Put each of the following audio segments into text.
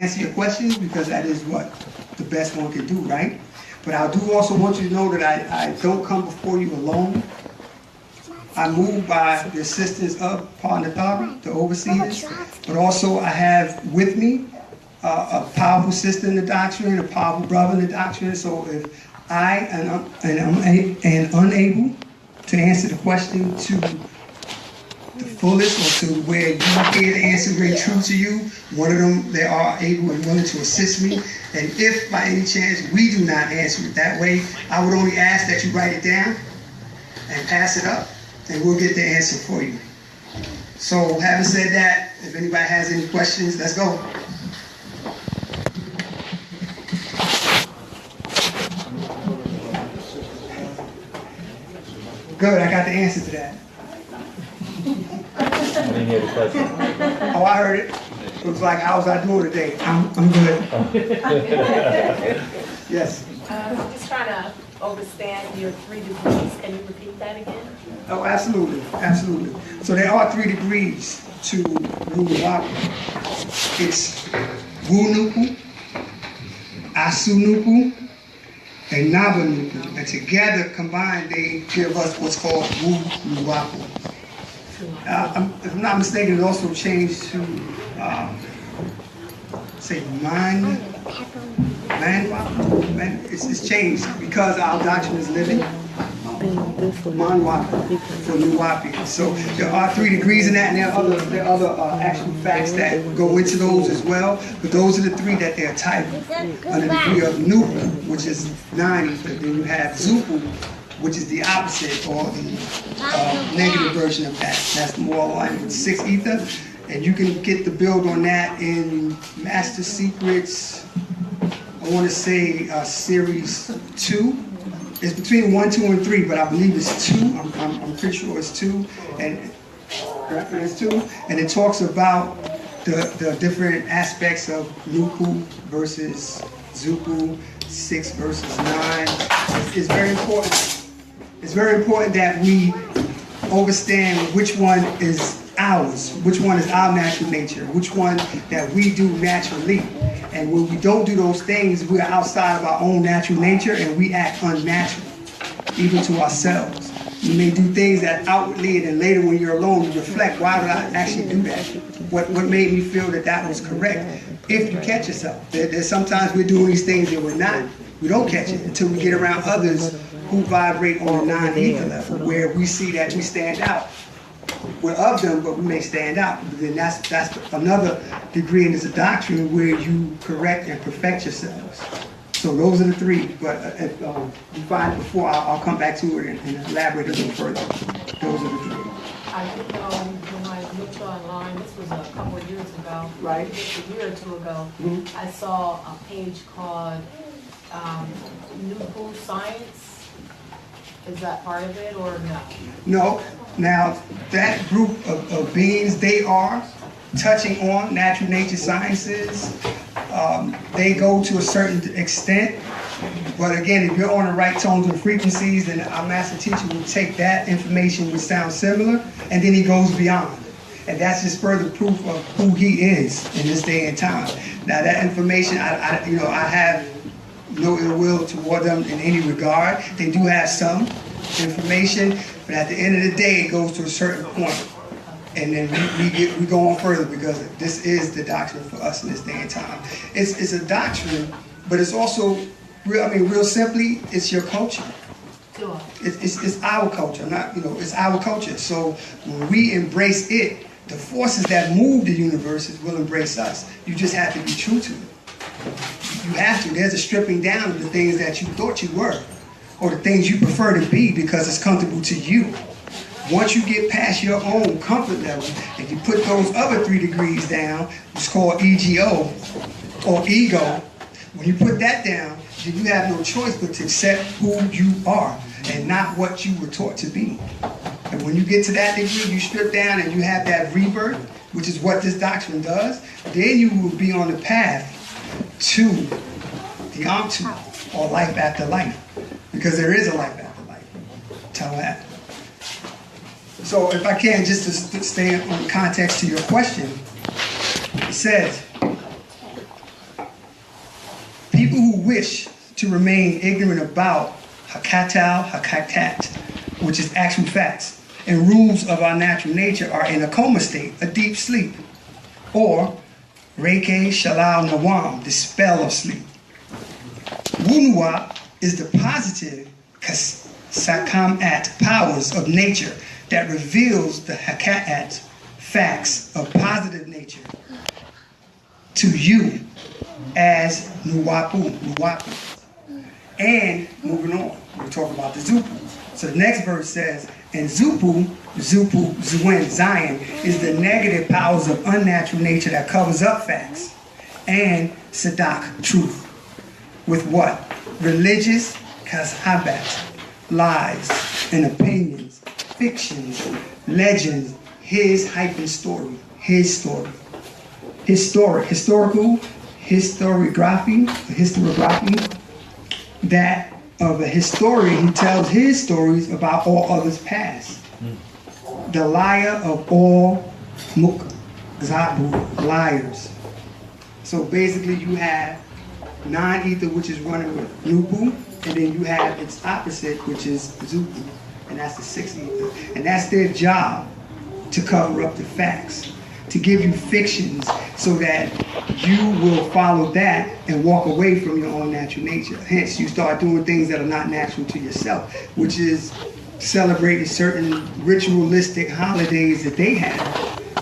answer your questions because that is what the best one can do, right? But I do also want you to know that I don't come before you alone. I move by the assistance of Partner, the overseers, but also I have with me a powerful sister in the doctrine, a powerful brother in the doctrine. So if I am unable to answer the question to the fullest or to where you hear the answer very true to you, one of them, they are able and willing to assist me. And if by any chance we do not answer it that way, I would only ask that you write it down and pass it up, and we'll get the answer for you. So having said that, if anybody has any questions, let's go. Good, I got the answer to that. I didn't hear the question. Oh, I heard it. It was like, how was I doing today? I'm good. Yes. I'm just trying to understand your 3 degrees. Can you repeat that again? Oh, absolutely, absolutely. So there are 3 degrees to Wu-Nuwaupu. It's Wu-Nuwaupu, Asaru, and NWK. And together, combined, they give us what's called Wu-Nuwaupu. If I'm not mistaken, it also changed to, say, it's changed because our doctrine is living. Wu-Nuwaupu for Nuwaupu. So there are 3 degrees in that, and there are other actual facts that go into those as well. But those are the 3 that they're titled under the degree of Nupu, which is 90. But then you have Zupu, which is the opposite or the negative version of that. That's more aligned with 6 ether. And you can get the build on that in Master Secrets, I want to say series 2. It's between 1, 2, and 3, but I believe it's 2. I'm pretty sure it's 2. And it's 2. And it talks about the different aspects of Nupu versus Zupu, 6 versus 9. It's very important. It's very important that we understand which one is ours, which one is our natural nature, which one that we do naturally. And when we don't do those things, we are outside of our own natural nature and we act unnatural, even to ourselves. You may do things that outwardly, and then later when you're alone, you reflect, why did I actually do that? What made me feel that that was correct? If you catch yourself. There's sometimes we're doing these things that we're not. We don't catch it until we get around others who vibrate on the non-ether level, where we see that we stand out. We're of them, but we may stand out. But then that's another degree, and it's a doctrine where you correct and perfect yourselves. So those are the 3. But if you find it before, I'll come back to it and elaborate a little further. Those are the 3. I think when I looked online, this was a couple of years ago, Right. just a year or 2 ago, Mm-hmm. I saw a page called Nupu Science. Is that part of it or no? No. Now, that group of beings, they are touching on natural nature sciences. They go to a certain extent. But again, if you're on the right tones and frequencies, then our master teacher will take that information which sounds similar, and then he goes beyond. And that's just further proof of who he is in this day and time. Now, that information, I have no ill will toward them in any regard. They do have some information, but at the end of the day, it goes to a certain point. And then we go on further because this is the doctrine for us in this day and time. It's a doctrine, but it's also, real simply, it's your culture. Sure. It's our culture, it's our culture. So when we embrace it, the forces that move the universes will embrace us. You just have to be true to it. You have to. There's a stripping down of the things that you thought you were, or the things you prefer to be because it's comfortable to you. Once you get past your own comfort level and you put those other 3 degrees down, it's called EGO or ego. When you put that down, then you have no choice but to accept who you are and not what you were taught to be. And when you get to that degree, you strip down and you have that rebirth, which is what this doctrine does, then you will be on the path to the Amtu, or life after life. Because there is a life after life. Tell that. So if I can, just to stay on context to your question, it says, people who wish to remain ignorant about Hakatal, Hakatat, which is actual facts, and rules of our natural nature are in a coma state, a deep sleep, or Reike Shalal Nawam, the spell of sleep. Wu-Nuwaupu is the positive Sakamat powers of nature that reveals the Hakaat facts of positive nature to you as Nuwaupu. And moving on, we're talking about the Zupu. So the next verse says, and Zupu, Zuen, Zion, is the negative powers of unnatural nature that covers up facts. And Sadak, truth. With what? Religious Kazhabat, lies and opinions, fictions, legends, his hyphen story, his story. Historical, historiography, that of a historian who tells his stories about all others past. The liar of all mukzabu, liars. So basically you have non-ether, which is running with Nupu, and then you have its opposite, which is Zupu, and that's the sixth ether. And that's their job, to cover up the facts, to give you fictions so that you will follow that and walk away from your own natural nature. Hence, you start doing things that are not natural to yourself, which is celebrating certain ritualistic holidays that they have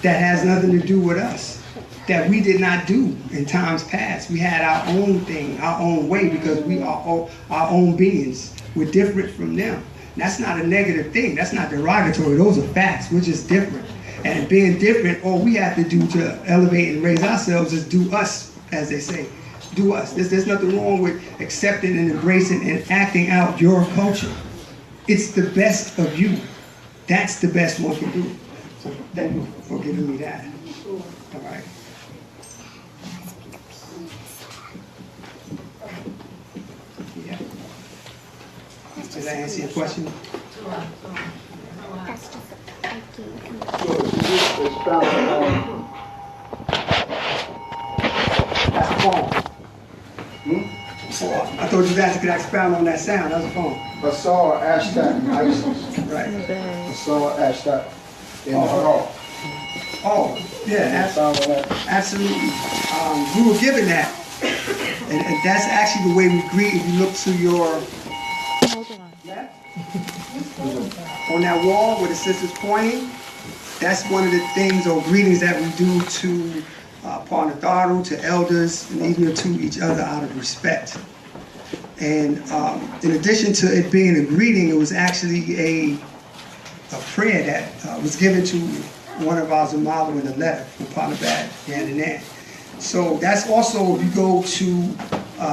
that has nothing to do with us, that we did not do in times past. We had our own thing, our own way, because we are our own beings. We're different from them. That's not a negative thing. That's not derogatory. Those are facts. We're just different. And being different, all we have to do to elevate and raise ourselves is do us, as they say. Do us. There's nothing wrong with accepting and embracing and acting out your culture. It's the best of you. That's the best one can do. So thank you for giving me that. All right. Yeah. Does that answer your question? That's a phone. I thought you guys could expound on that sound. That's a phone. Asaru, Ashtat, and Isis. Right. Asaru, Ashtat, in the hall. Oh, yeah, absolutely. We were given that. And that's actually the way we greet. If you look to your left, on that wall where the sister's pointing, that's one of the things or greetings that we do to Parnatharu, to elders, and even to each other out of respect. And in addition to it being a greeting, it was actually a prayer that was given to one of our Zamalu in a letter from Panabad, Yandanan. So that's also, if you go to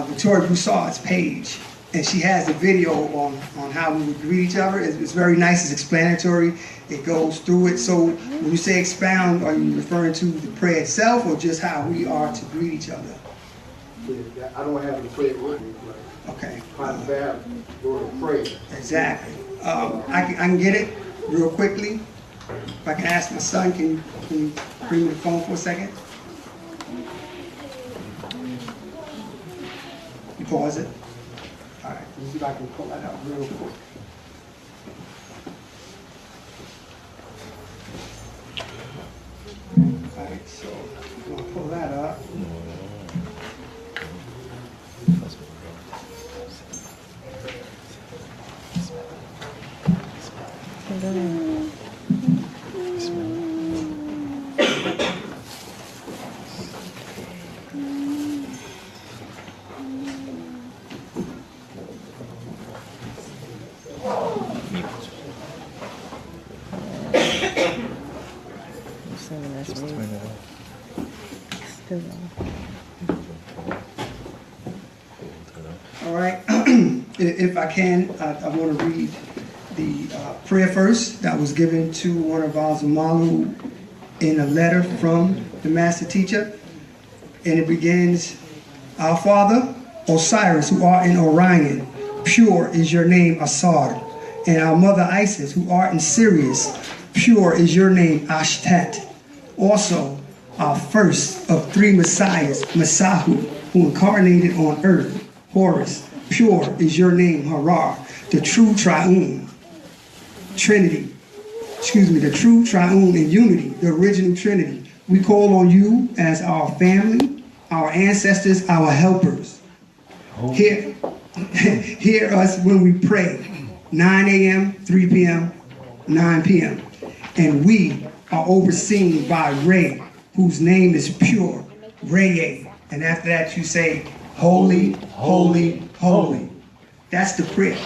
Victoria Broussard's page, and she has a video on how we would greet each other. It's very nice, it's explanatory, it goes through it. So when you say expound, are you referring to the prayer itself or just how we are to greet each other? Yeah, I don't have the prayer with me, but okay. Panabad wrote a prayer. Exactly. I can get it real quickly. If I can ask my son, can you bring me the phone for a second? You pause it? All right, let me see if I can pull that out real quick. All right, so I'm going to pull that up. All right, if I can, I want to read the prayer first that was given to one of our Zamalu in a letter from the master teacher. And it begins, Our Father, Osiris, who art in Orion, pure is your name, Asaru. And our mother Isis, who art in Sirius, pure is your name, Ashtat. Also, our first of three messiahs, Masahu, who incarnated on earth. Horus, pure is your name, Harar, the true triune Trinity. The true triune in unity, the original Trinity. We call on you as our family, our ancestors, our helpers. Hear us when we pray, 9 a.m., 3 p.m., 9 p.m. And we are overseen by Ray, whose name is pure, Ray. And after that you say, holy, holy, holy. That's the prayer.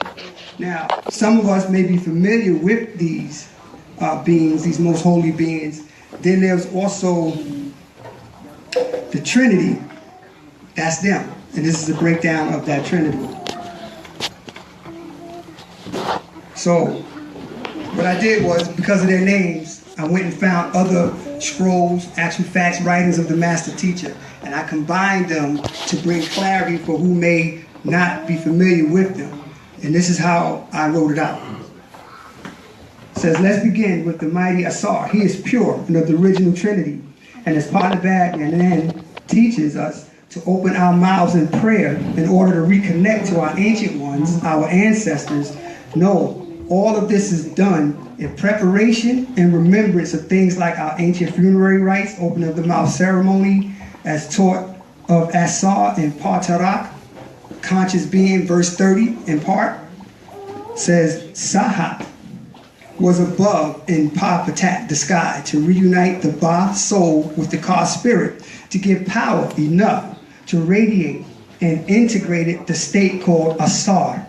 Now, some of us may be familiar with these beings, these most holy beings. Then there's also the Trinity. That's them. And this is a breakdown of that Trinity. So what I did was, because of their names, I went and found other scrolls, actual facts, writings of the master teacher, and I combined them to bring clarity for who may not be familiar with them. And this is how I wrote it out. It says, let's begin with the mighty Asaru. He is pure and of the original Trinity. And as part of that, and then teaches us to open our mouths in prayer in order to reconnect to our ancient ones, our ancestors. No, all of this is done in preparation and remembrance of things like our ancient funerary rites, opening of the mouth ceremony, as taught of Asaru and Patarak, conscious being, verse 30 in part, says, Sahat was above in Pa-Patat, the sky, to reunite the Ba soul with the Ka spirit, to give power enough to radiate and integrate the state called Asar.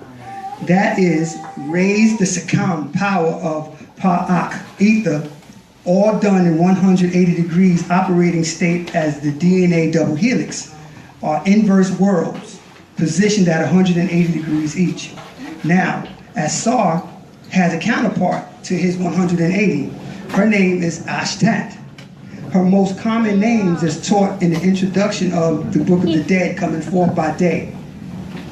That is, raise the Sakam power of Pa'ak, ether, all done in 180 degrees operating state as the DNA double helix, are inverse worlds, positioned at 180 degrees each. Now, Asar has a counterpart to his 180. Her name is Ashtat. Her most common names, as taught in the introduction of the Book of the Dead coming forth by day,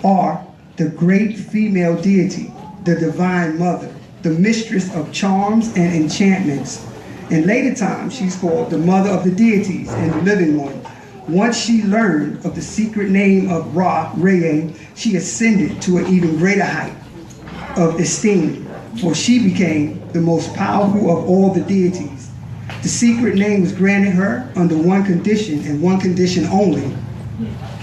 are the great female deity, the divine mother, the mistress of charms and enchantments. In later times, she's called the mother of the deities and the living one. Once she learned of the secret name of Ra, Reye, she ascended to an even greater height of esteem, for she became the most powerful of all the deities. The secret name was granted her under one condition, and one condition only,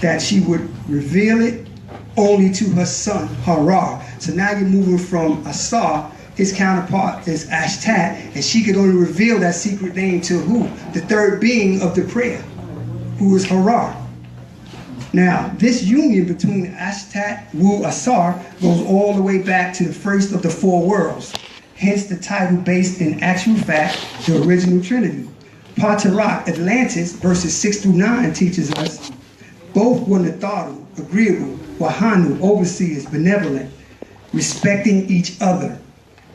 that she would reveal it only to her son, Harar. So now you're moving from Asar, his counterpart is Ashtat, and she could only reveal that secret name to who? The third being of the prayer, who is Harar. Now, this union between Ashtat, Wu, Asar goes all the way back to the first of the four worlds. Hence the title based in actual fact, the original Trinity. Patarak, Atlantis, verses 6 through 9 teaches us, both were Natharu, agreeable, Wahanu, overseers, benevolent, respecting each other.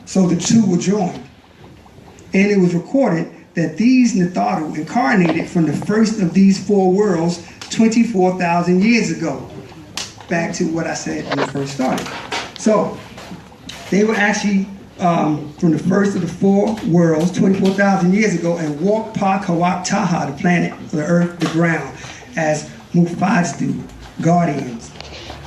So the two were joined. And it was recorded that these Natharu incarnated from the first of these four worlds 24,000 years ago. Back to what I said when I first started. So they were actually from the first of the four worlds 24,000 years ago, and walked Pa-Kawak Taha, the planet, the earth, the ground, as Mufads do, guardians.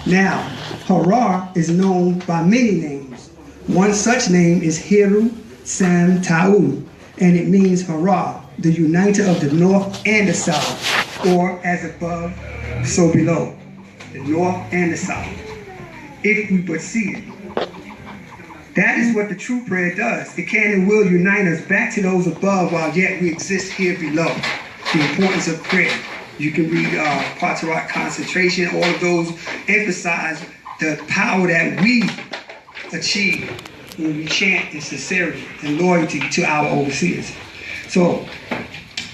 Now, Harar is known by many names. One such name is Hiru Sam Ta'u, and it means Harar, the uniter of the north and the south, or as above, so below, the north and the south, if we but see it. That is what the true prayer does. It can and will unite us back to those above while yet we exist here below. The importance of prayer. You can read Patarak concentration, all of those emphasize the power that we achieve when we chant in sincerity and loyalty to our overseers. So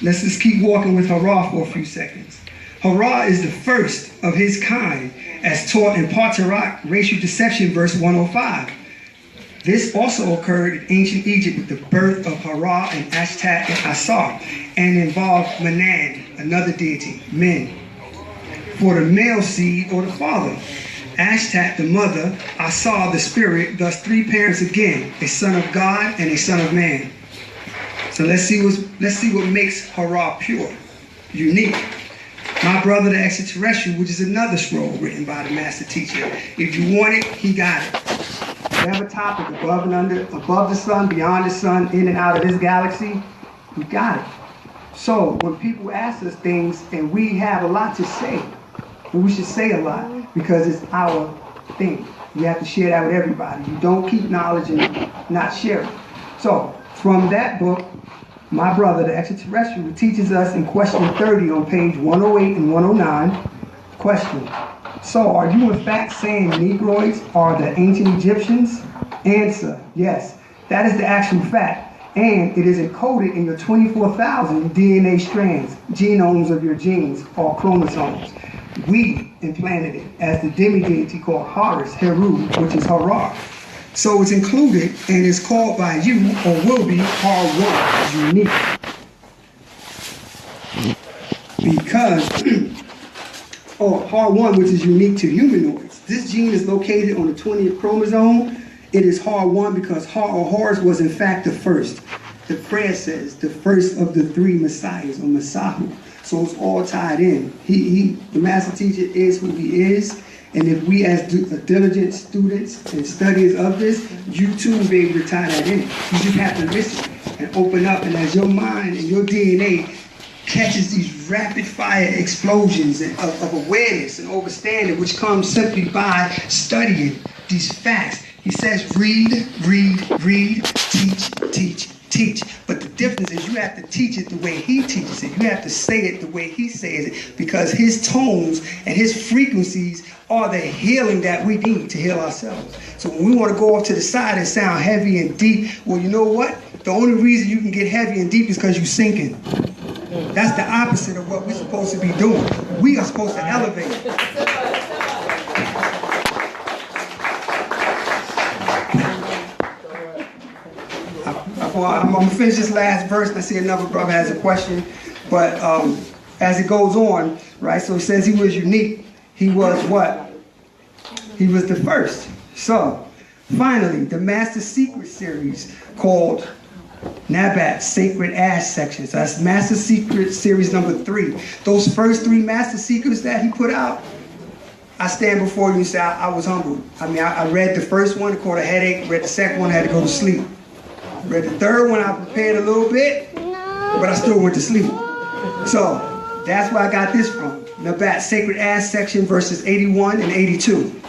let's just keep walking with Harar for a few seconds. Harar is the first of his kind, as taught in Patarak, Racial Deception, verse 105. This also occurred in ancient Egypt with the birth of Harar and Ashtat and Asar, and involved Manan, another deity, men, for the male seed or the father. Ashtat, the mother, Asar, the spirit, thus three parents again, a son of God and a son of man. So let's see what makes Harar pure. unique. My brother, the extraterrestrial, which is another scroll written by the master teacher. If you want it, he got it. Whatever topic, above and under, above the sun, beyond the sun, in and out of this galaxy, we got it. So when people ask us things, and we have a lot to say, and we should say a lot because it's our thing. You have to share that with everybody. You don't keep knowledge and not share it. So from that book, my brother, the extraterrestrial, teaches us in question 30 on page 108 and 109. Question: so are you in fact saying Negroids are the ancient Egyptians? Answer: yes, that is the actual fact. And it is encoded in your 24,000 DNA strands, genomes of your genes, or chromosomes. We implanted it as the demi-deity called Horus, Heru, which is Harar. So it's included and is called by you, or will be, Har-1, unique. Because, Har-1, which is unique to humanoids. This gene is located on the 20th chromosome. It is Har-1 because Horus was in fact the first. The prayer says the first of the three messiahs, or Masahu. So it's all tied in. The master teacher is who he is. And if we as diligent students and studiers of this, you too will be able to tie that in. You just have to listen and open up. And as your mind and your DNA catches these rapid fire explosions of awareness and understanding, which comes simply by studying these facts. He says, read, teach, teach, teach. But the difference is you have to teach it the way he teaches it. You have to say it the way he says it, because his tones and his frequencies are the healing that we need to heal ourselves. So when we want to go off to the side and sound heavy and deep, well, you know what? The only reason you can get heavy and deep is because you're sinking. That's the opposite of what we're supposed to be doing. We are supposed to elevate. I'm going to finish this last verse, and I see another brother has a question. But as it goes on, right, so it says he was unique. He was what? He was the first. So, finally, the Master Secret series called Nabat, Sacred Ash Sections. So that's Master Secret series number 3. Those first 3 Master Secrets that he put out, I stand before you and say I was humbled. I mean, I read the first one, it caught a headache. Read the second one, I had to go to sleep. Read the third one, I prepared a little bit, but I still went to sleep. So that's where I got this from. Nabat, Sacred Ash Section, verses 81 and 82.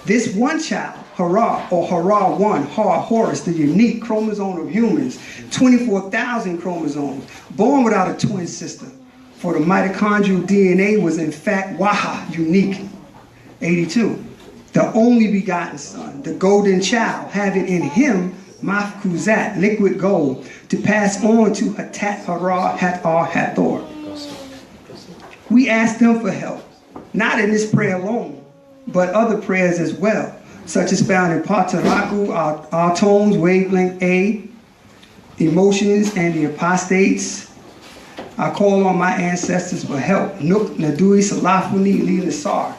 This one child, Hara, or Hara-1, Horus, the unique chromosome of humans, 24,000 chromosomes, born without a twin sister. For the mitochondrial DNA was in fact Waha, unique. 82. The only begotten son, the golden child, having in him Mafkuzat, liquid gold, to pass on to Hatat Hara Hatar Hathor. We asked them for help, not in this prayer alone, but other prayers as well, such as found in Pataraku, our tones, wavelength A, emotions, and the apostates. I call on my ancestors for help. Nuk, Nadui, Salafuni, Li Nasar.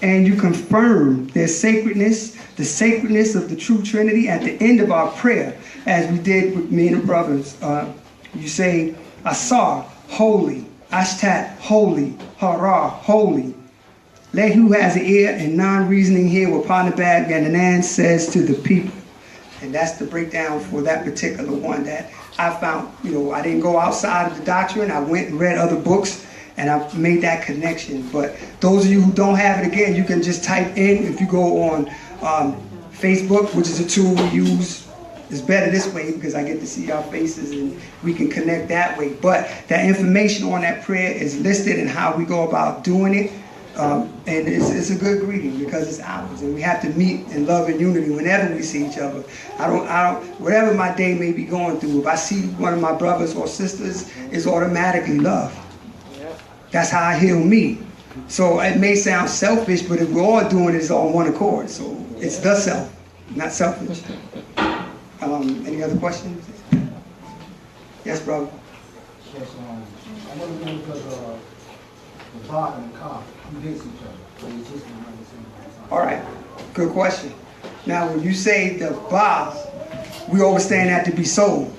And you confirm their sacredness, the sacredness of the true Trinity at the end of our prayer, as we did with me and the brothers. You say, Asar, holy, Ashtat, holy, Hara, holy. Let who has an ear and non-reasoning hear what Panabad Gananan says to the people. And that's the breakdown for that particular one that I found. You know, I didn't go outside of the doctrine. I went and read other books, and I made that connection. But those of you who don't have it, again, you can just type in. If you go on Facebook, which is a tool we use, it's better this way because I get to see our faces and we can connect that way. But that information on that prayer is listed and how we go about doing it. And it's a good greeting because it's ours, and we have to meet in love and unity whenever we see each other. I don't, whatever my day may be going through, if I see one of my brothers or sisters, it's automatically love. That's how I heal me. So it may sound selfish, but if we're all doing it, it's on one accord. So it's the self, not selfish. Any other questions? Yes, brother. Yes, I want to know because the Ba and the Ka against each other. They exist around the same time. All right, good question. Now, when you say the Ba, we understand that to be soul,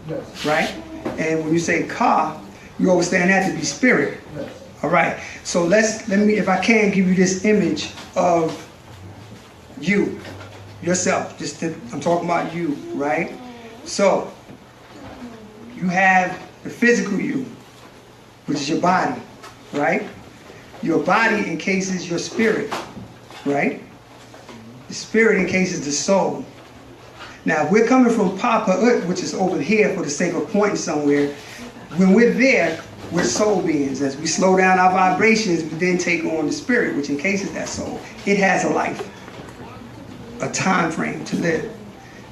Yes. right? And when you say ka, you understand that to be spirit. All right. So let me, if I can, give you this image of you, yourself. I'm talking about you, right? So you have the physical you, which is your body, right? Your body encases your spirit, right? The spirit encases the soul. Now, if we're coming from Papa Ut, which is over here for the sake of pointing somewhere, when we're there, we're soul beings. As we slow down our vibrations, we then take on the spirit, which encases that soul. It has a life, a time frame to live.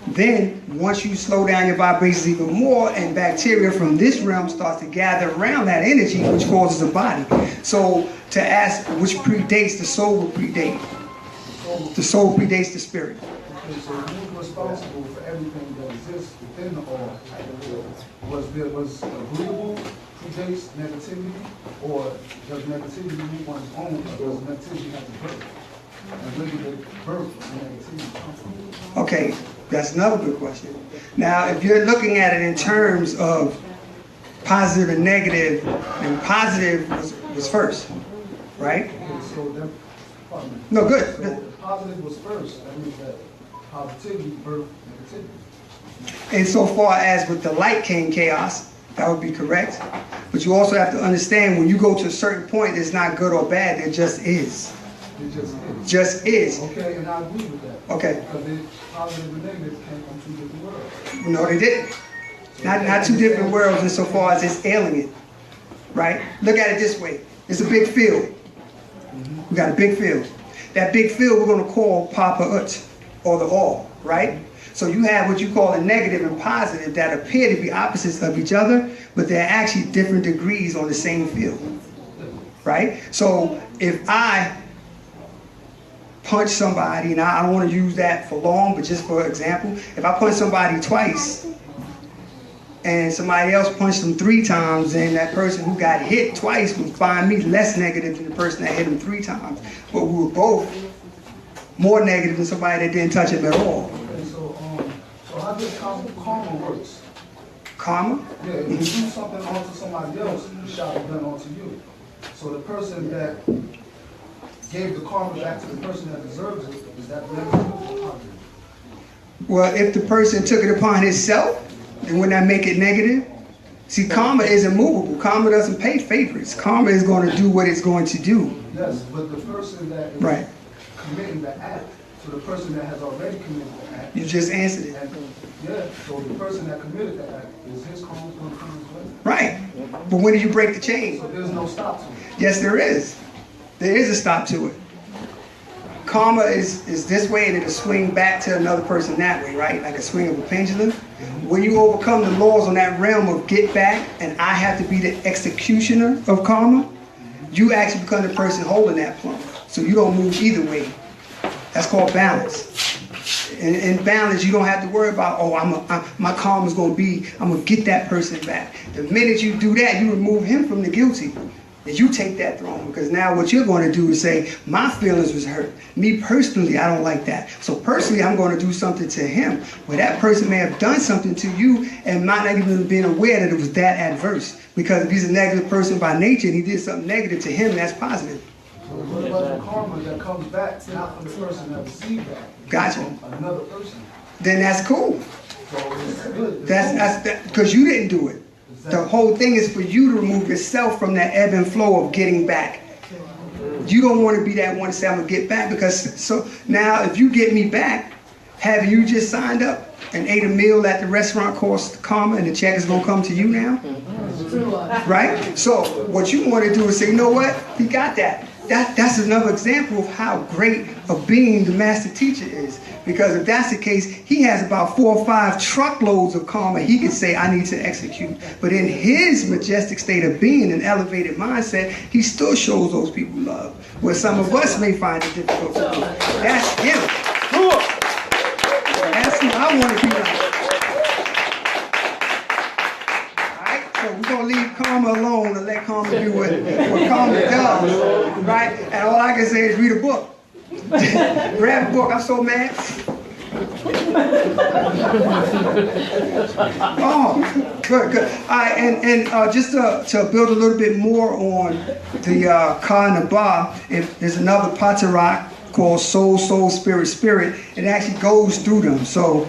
Then, once you slow down your vibrations even more, and bacteria from this realm starts to gather around that energy, which causes a body. So, to ask which predates, the soul will predate. The soul predates the spirit. Okay, so who's responsible for everything that exists within the all? Was agreeable predates negativity, or does negativity move on its own, or does negativity have to birth? And where did the birth of negativity come from? Okay, that's another good question. Now, if you're looking at it in terms of positive and negative, and positive was first, right? Okay, so that, pardon me. No, good. So if positive was first, that means that positivity birthed negativity. And so far as with the light came chaos, that would be correct. But you also have to understand when you go to a certain point, it's not good or bad, it just is. It just is. Just is. Okay, and I agree with that. Okay. Because the positive and negative came from two different worlds. No, they didn't. Not two different worlds insofar as it's alien. Right? Look at it this way. It's a big field. We got a big field. That big field we're going to call Papa Ut, or the all, right? So you have what you call a negative and positive that appear to be opposites of each other, but they're actually different degrees on the same field, right? So if I punch somebody, and I don't want to use that for long, but just for example, if I punch somebody twice and somebody else punched them 3 times, then that person who got hit twice would find me less negative than the person that hit him 3 times. But we were both more negative than somebody that didn't touch him at all. Okay, so how does karma works? Karma? Yeah, if you do something onto somebody else, the shot is done onto you. So the person that gave the karma back to the person that deserves it, is that negative or positive? Well, if the person took it upon himself, then wouldn't that make it negative? See, karma is immovable. Karma doesn't pay favorites. Karma is going to do what it's going to do. Yes, but the person that is committing the act, so the person that has already committed the act. You just answered it. And, yeah, so the person that committed the act, is his karma going to come his way? Right. But when do you break the chain? So there's no stop to it. Yes, there is. There is a stop to it. Karma is this way and it'll swing back to another person that way, right? Like a swing of a pendulum. When you overcome the laws on that realm of get back and I have to be the executioner of karma, you actually become the person holding that plum. So you don't move either way. That's called balance. In balance, you don't have to worry about, oh, my karma's going to be, I'm going to get that person back. The minute you do that, you remove him from the guilty. And you take that throne, because now what you're going to do is say, my feelings was hurt. Me personally, I don't like that. So personally, I'm going to do something to him. Well, that person may have done something to you and might not even have been aware that it was that adverse. Because if he's a negative person by nature and he did something negative to him, that's positive. So what about the karma that comes back, not from the person that received that? Gotcha. From another person. Then that's cool. So it's good. That's because you didn't do it. The whole thing is for you to remove yourself from that ebb and flow of getting back. You don't want to be that one to say, I'm going to get back, because so now if you get me back, have you just signed up and ate a meal at the restaurant cost karma and the check is going to come to you now? Right? So what you want to do is say, you know what? He got that. That's another example of how great a being the master teacher is. Because if that's the case, he has about 4 or 5 truckloads of karma he can say, I need to execute. But in his majestic state of being and elevated mindset, he still shows those people love. Where some of us may find it difficult to do. That's him. That's who I want to be like. So we're going to leave karma alone and let karma do what karma does, right? And all I can say is read a book. Grab a book. I'm so mad. Oh, Good, good. All right, and just to build a little bit more on the Ka and the Ba, there's another Patarak called Soul, Soul, Spirit, Spirit. It actually goes through them. So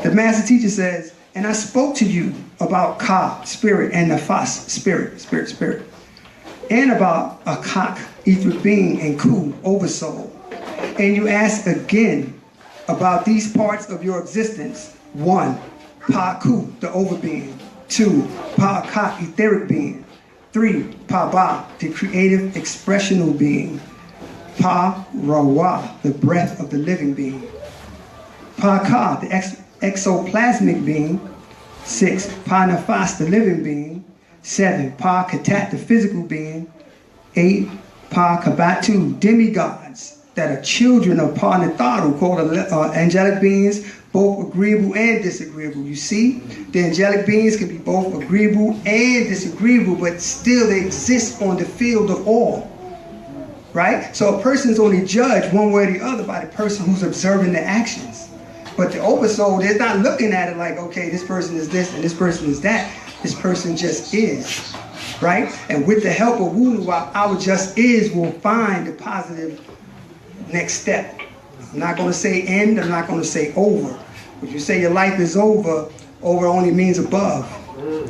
the master teacher says, and I spoke to you about Ka, Spirit, and Nafas, Spirit, Spirit, Spirit, and about Akak, etheric being, and Ku, Oversoul. And you ask again about these parts of your existence. 1, Pa-Ku, the overbeing. 2, Pa-Akak, etheric being. 3, Pa-Ba, the creative expressional being. Pa-Rawa, the breath of the living being. Pa-Ka, the exoplasmic being. 6, Pa-Nafas, the living being. 7, Pa-Katat, the physical being. 8, Pa-Kabatu, demigods that are children of Pa-Natharu, called angelic beings, both agreeable and disagreeable. You see, the angelic beings can be both agreeable and disagreeable, but still they exist on the field of all. Right? So a person's only judged one way or the other by the person who's observing the actions. But the oversoul, they're not looking at it like, okay, this person is this and this person is that. This person just is. Right? And with the help of Wu-Nuwaupu, our just is will find the positive next step. I'm not going to say end, I'm not going to say over. If you say your life is over, over only means above,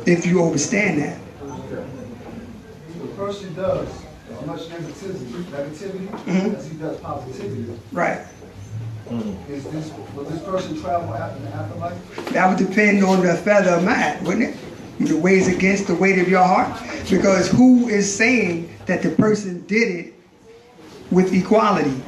if you understand that. The person does as much negativity as he does positivity. Right. Will this person travel in the afterlife? That would depend on the feather of my hat, wouldn't it? The weighs against the weight of your heart. Because who is saying that the person did it with equality?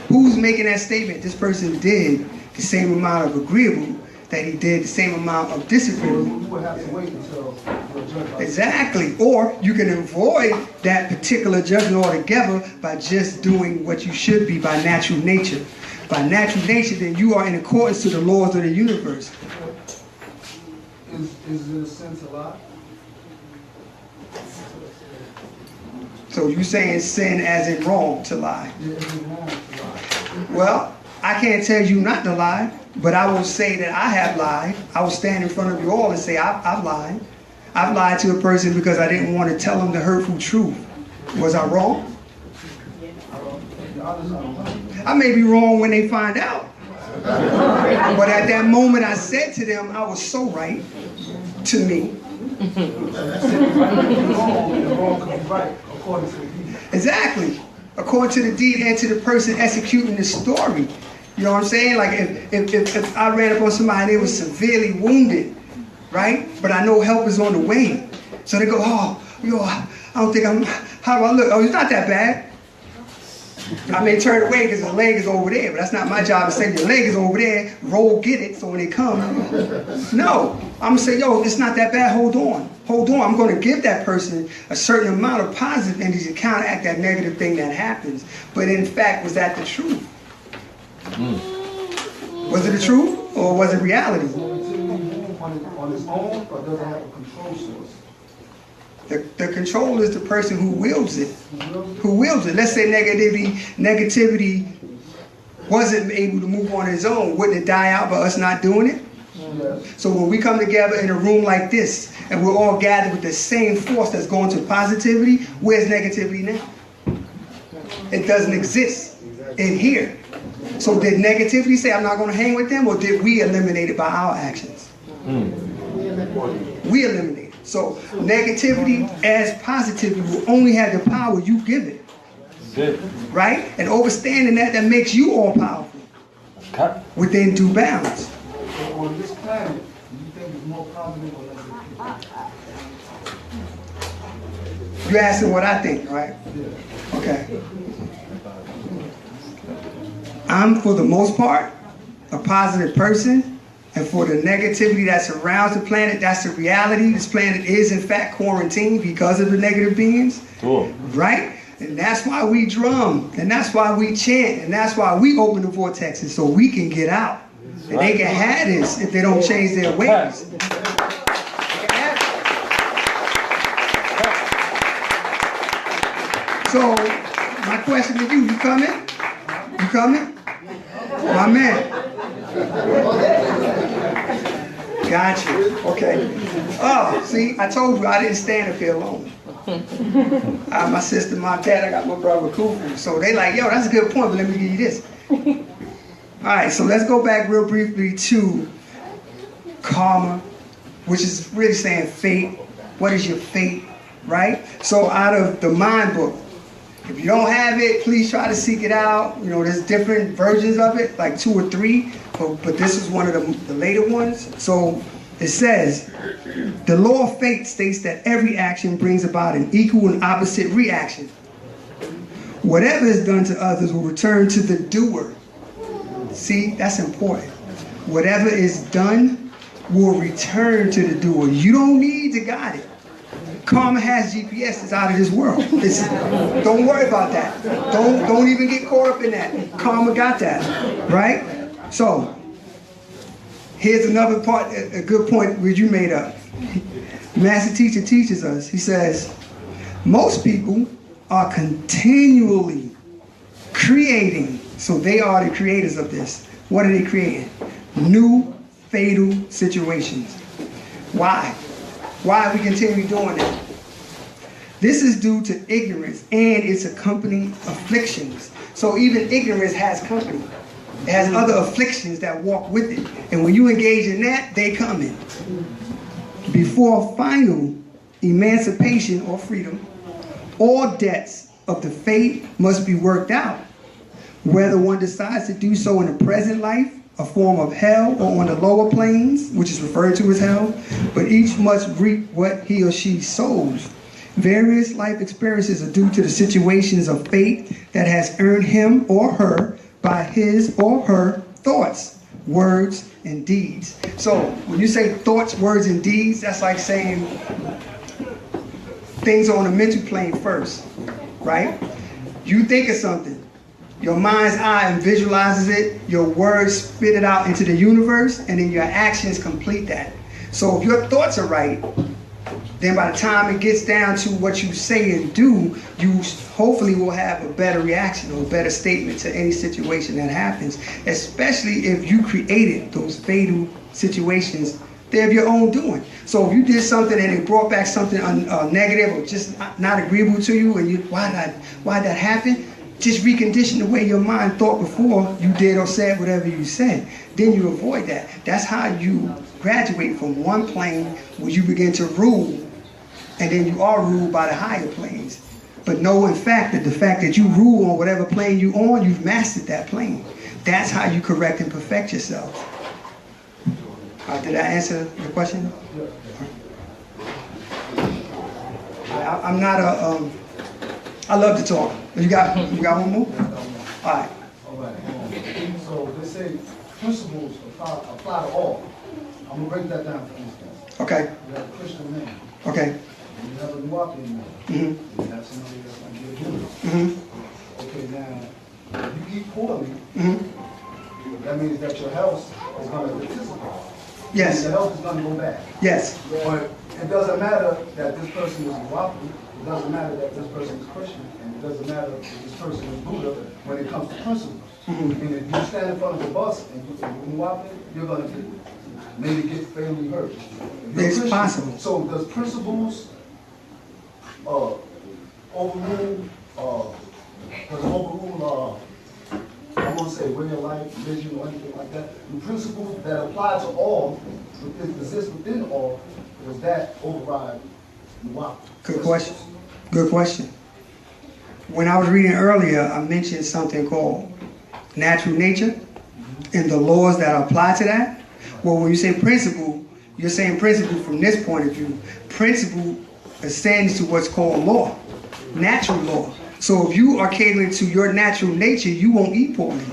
Who's making that statement? This person did the same amount of agreeable that he did the same amount of disagreeable. You would have to wait until you're judged. Exactly. Or you can avoid that particular judgment altogether by just doing what you should be by natural nature. By natural nature, then you are in accordance to the laws of the universe. Is it a sin to lie? So you saying sin as in wrong to lie? Is it wrong to lie? Well, I can't tell you not to lie, but I will say that I have lied. I will stand in front of you all and say I've lied. I've lied to a person because I didn't want to tell them the hurtful truth. Was I wrong? I may be wrong when they find out. But at that moment I said to them, I was so right to me. Exactly. According to the deed and to the person executing the story. You know what I'm saying? Like if I ran up on somebody and they was severely wounded, right? But I know help is on the way. So they go, oh, yo, I don't think how do I look? Oh, it's not that bad. I may turn away because his leg is over there, but that's not my job to say your leg is over there, roll, get it, so when they come. No, I'm going to say, yo, it's not that bad, hold on. Hold on, I'm going to give that person a certain amount of positive energy to counteract that negative thing that happens. But in fact, was that the truth? Was it the truth or was it reality? On its own, or does it have a control source? The control is the person who wields it. Who wields it. Let's say negativity wasn't able to move on its own. Wouldn't it die out by us not doing it? Yes. So when we come together in a room like this and we're all gathered with the same force that's going to positivity, where's negativity now? It doesn't exist in here. So did negativity say I'm not going to hang with them, or did we eliminate it by our actions? We eliminate it. So negativity as positivity will only have the power you give it. Good. Right? And understanding that makes you all powerful. Cut. Within due bounds. On this planet, do you think it's more positive or negative? You're asking what I think, right? Yeah. Okay. I'm, for the most part, a positive person. And for the negativity that surrounds the planet, that's the reality. This planet is, in fact, quarantined because of the negative beings. Cool. Right? And that's why we drum. And that's why we chant. And that's why we open the vortexes so we can get out. And they can have this if they don't change their ways. So, my question to you, you coming? You coming? My man. Gotcha. Okay. Oh, see, I told you I didn't stand up here alone. My sister, my dad, I got my brother Kufu. So they like, yo, that's a good point, but let me give you this. All right, so let's go back real briefly to karma, which is really saying fate. What is your fate, right? So out of the mind book, if you don't have it, please try to seek it out. You know, there's different versions of it, like 2 or 3, but this is one of the later ones. So it says, the law of fate states that every action brings about an equal and opposite reaction. Whatever is done to others will return to the doer. See, that's important. Whatever is done will return to the doer. You don't need to guide it. Karma has GPS. It's out of this world. Don't worry about that. Don't even get caught up in that. Karma got that, right? So here's another part, a good point which you made up. Master Teacher teaches us. He says, most people are continually creating. So they are the creators of this. What are they creating? New fatal situations. Why? Why are we continue doing that? This is due to ignorance and its accompanying afflictions. So even ignorance has company. It has other afflictions that walk with it. And when you engage in that, they come in. Before final emancipation or freedom, all debts of the fate must be worked out. Whether one decides to do so in the present life, a form of hell, or on the lower planes, which is referred to as hell, but each must reap what he or she sows. Various life experiences are due to the situations of fate that has earned him or her by his or her thoughts, words, and deeds. So when you say thoughts, words, and deeds, that's like saying things on the mental plane first, right? You think of something. Your mind's eye visualizes it, your words spit it out into the universe, and then your actions complete that. So if your thoughts are right, then by the time it gets down to what you say and do, you hopefully will have a better reaction or a better statement to any situation that happens, especially if you created those fatal situations. They're of your own doing. So if you did something and it brought back something negative or just not agreeable to you, and why'd that happen? Just recondition the way your mind thought before you did or said whatever you said. Then you avoid that. That's how you graduate from one plane where you begin to rule, and then you are ruled by the higher planes. But know in fact that the fact that you rule on whatever plane you're on, you've mastered that plane. That's how you correct and perfect yourself. Did I answer your question? I'm not a... I love to talk. You got one more? All right. All right. So they say principles apply to all. I'm gonna break that down for instance. Okay. You have a Christian man. Okay. And you have a Wu-Nuwaupu man. Mm-hmm. You have somebody that's gonna be a Buddha. Mm-hmm. Okay, now if you eat poorly, Mm-hmm. that means that your health is gonna participate. Yes. Your health is gonna go back. Yes. But it doesn't matter that this person is Wu-Nuwaupu. It doesn't matter that this person is Christian, and it doesn't matter if this person is Buddha when it comes to principles. Mm-hmm. And if you stand in front of a bus and you're Wu-Nuwaupu, you're going to maybe get fatally hurt. It's possible. So does principles overrule, I won't say way of life, vision, or anything like that? The principles that apply to all, that exist within all, does that override Wu-Nuwaupu? Good question. Good question. When I was reading earlier, I mentioned something called natural nature and the laws that apply to that. Well, when you say principle, you're saying principle from this point of view. Principle ascends to what's called law, natural law. So if you are catering to your natural nature, you won't eat poorly.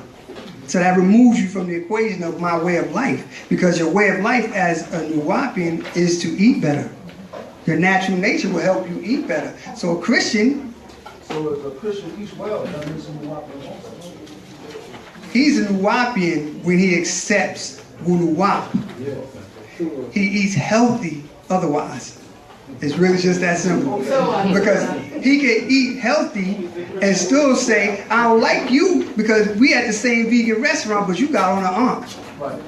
So that removes you from the equation of my way of life, because your way of life as a Wu-Nuwaupian is to eat better. Your natural nature will help you eat better. So a Christian... So if a Christian eats well, that makes him Wu-Nuwaupian also. He's a Wu-Nuwaupian when he accepts Wu-Nuwaupu. Yeah. He eats healthy otherwise. It's really just that simple. Because he can eat healthy and still say, I don't like you because we at the same vegan restaurant, but you got on an arm. Right.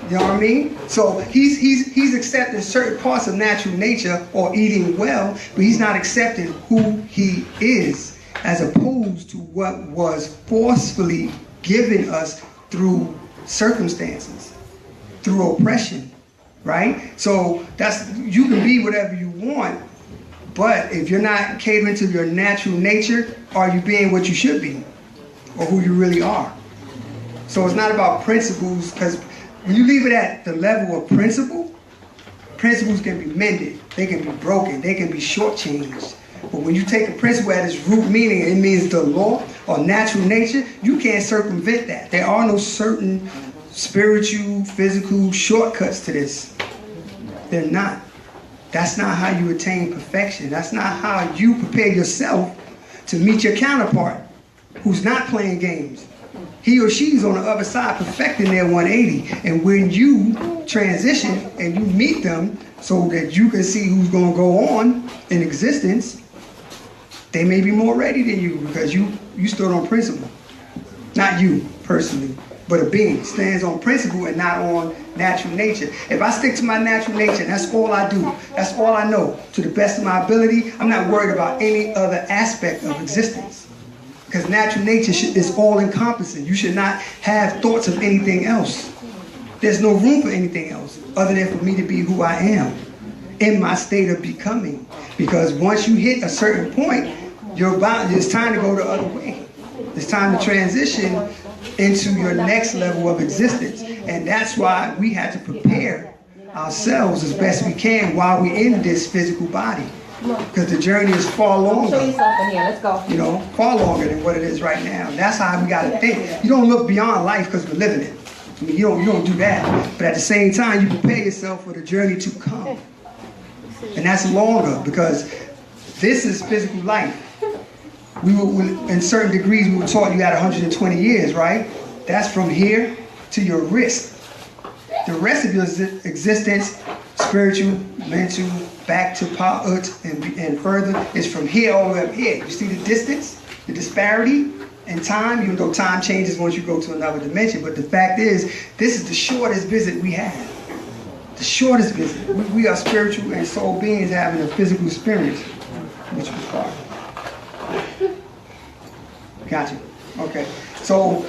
You know what I mean? So he's accepting certain parts of natural nature or eating well, but he's not accepting who he is as opposed to what was forcefully given us through circumstances, through oppression, right? So you can be whatever you want, but if you're not catering to your natural nature, are you being what you should be or who you really are? So it's not about principles, because when you leave it at the level of principles can be mended, they can be broken, they can be shortchanged. But when you take a principle at its root meaning, it means the law or natural nature, you can't circumvent that. There are no certain spiritual, physical shortcuts to this. They're not. That's not how you attain perfection. That's not how you prepare yourself to meet your counterpart who's not playing games. He or she's on the other side perfecting their 180. And when you transition and you meet them so that you can see who's going to go on in existence, they may be more ready than you because you stood on principle. Not you personally, but a being stands on principle and not on natural nature. If I stick to my natural nature, that's all I do. That's all I know. To the best of my ability, I'm not worried about any other aspect of existence. Because natural nature is all-encompassing. You should not have thoughts of anything else. There's no room for anything else other than for me to be who I am in my state of becoming. Because once you hit a certain point, it's time to go the other way. It's time to transition into your next level of existence. And that's why we had to prepare ourselves as best we can while we're in this physical body. Because the journey is far longer. Show you something here. Let's go. You know, far longer than what it is right now. That's how we got to think. You don't look beyond life because we're living it. I mean, you don't do that. But at the same time, you prepare yourself for the journey to come. And that's longer because this is physical life. In certain degrees, we were taught you had 120 years, right? That's from here to your wrist. The rest of your existence, spiritual, mental, back to Pa'ut and further, is from here all the way up here. You see the distance, the disparity in time, even though time changes once you go to another dimension. But the fact is, this is the shortest visit we have. The shortest visit. We are spiritual and soul beings having a physical experience, which was hard. Gotcha. Okay. So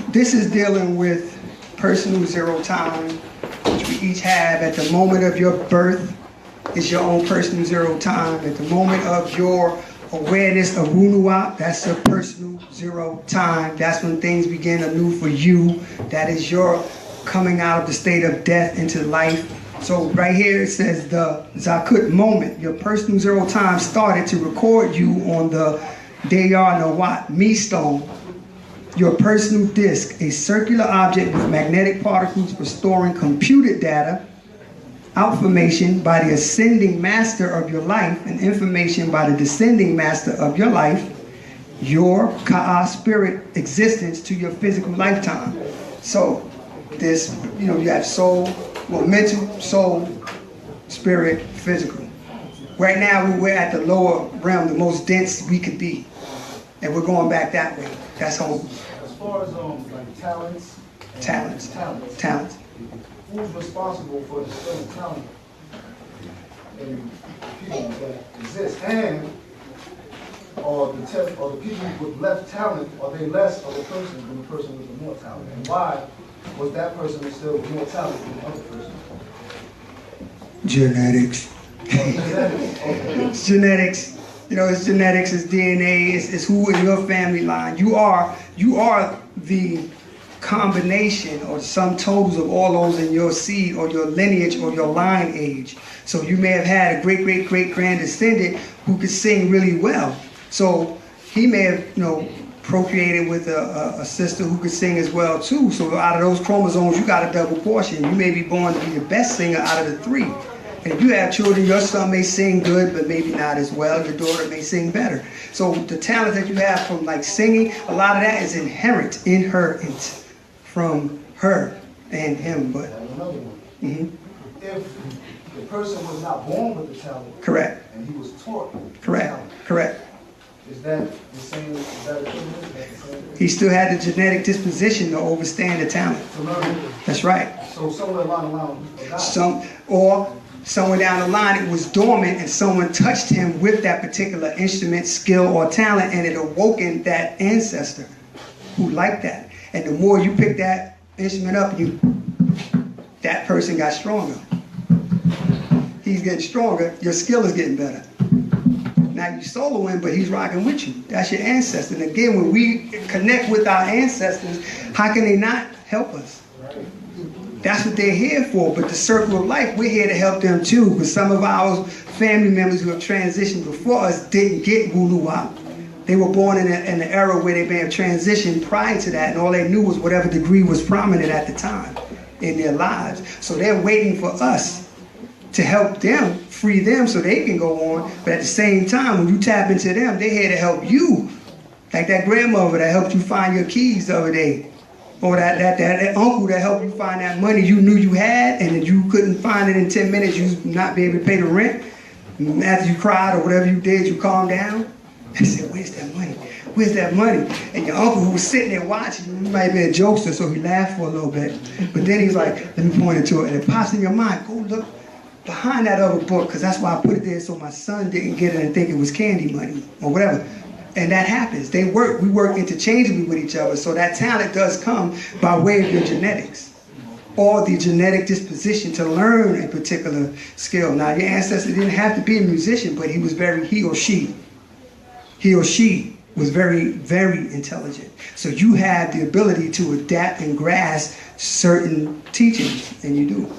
this is dealing with personal zero time, which we each have at the moment of your birth. Is your own personal zero time. At the moment of your awareness of Wu-Nuwaupu, that's your personal zero time. That's when things begin anew for you. That is your coming out of the state of death into life. So right here it says the Zakut moment, your personal zero time started to record you on the Wu-Nuwaupu me stone, your personal disk, a circular object with magnetic particles for storing computed data, information by the ascending master of your life, and information by the descending master of your life, your Ka'a spirit existence to your physical lifetime. So this, you have soul, mental, soul, spirit, physical. Right now we're at the lower realm, the most dense we could be. And we're going back that way. That's home. As far as like talents. Talents. Who's responsible for distilling talent in people that exist? And or the people with less talent, are they less of a person than the person with the more talent? And why was that person instilled with more talent than the other person? Genetics. It's genetics. It's genetics, it's DNA, it's who in your family line. You are the combination or sum totals of all those in your seed or your lineage or your line age. So you may have had a great-great-great-grand descendant who could sing really well. So he may have, procreated with a sister who could sing as well too. So out of those chromosomes, you got a double portion. You may be born to be the best singer out of the three. And if you have children, your son may sing good, but maybe not as well. Your daughter may sing better. So the talent that you have from like singing, a lot of that is inherent from her and him. But another one. If the person was not born with the talent, correct. And he was taught. Correct. Talent, Is that the same, is that equivalent? Is that the same? He still had the genetic disposition to overstand the talent. To learn. That's right. So somewhere along the line, we forgot. Or somewhere down the line it was dormant and someone touched him with that particular instrument, skill, or talent, and it awoken that ancestor who liked that. And the more you pick that instrument up, that person got stronger. He's getting stronger, your skill is getting better. Now you soloing, but he's rocking with you. That's your ancestor. And again, when we connect with our ancestors, how can they not help us? That's what they're here for. But the circle of life, we're here to help them too. Because some of our family members who have transitioned before us didn't get Wu-Nuwaupu. They were born in an era where they may have transitioned prior to that, and all they knew was whatever degree was prominent at the time in their lives. So they're waiting for us to help them, free them so they can go on. But at the same time, when you tap into them, they're here to help you. Like that grandmother that helped you find your keys the other day. Or that uncle that helped you find that money you knew you had and that you couldn't find it in 10 minutes, you not be able to pay the rent. And after you cried or whatever you did, you calmed down. And said, where's that money? Where's that money? And your uncle who was sitting there watching, he might be a jokester, so he laughed for a little bit. But then he's like, let me point it to it. And it pops in your mind, go look behind that other book, because that's why I put it there so my son didn't get it and think it was candy money or whatever. And that happens. We work interchangeably with each other. So that talent does come by way of your genetics or the genetic disposition to learn a particular skill. Now, your ancestor didn't have to be a musician, but he or she was very, very intelligent. So you have the ability to adapt and grasp certain teachings, and you do.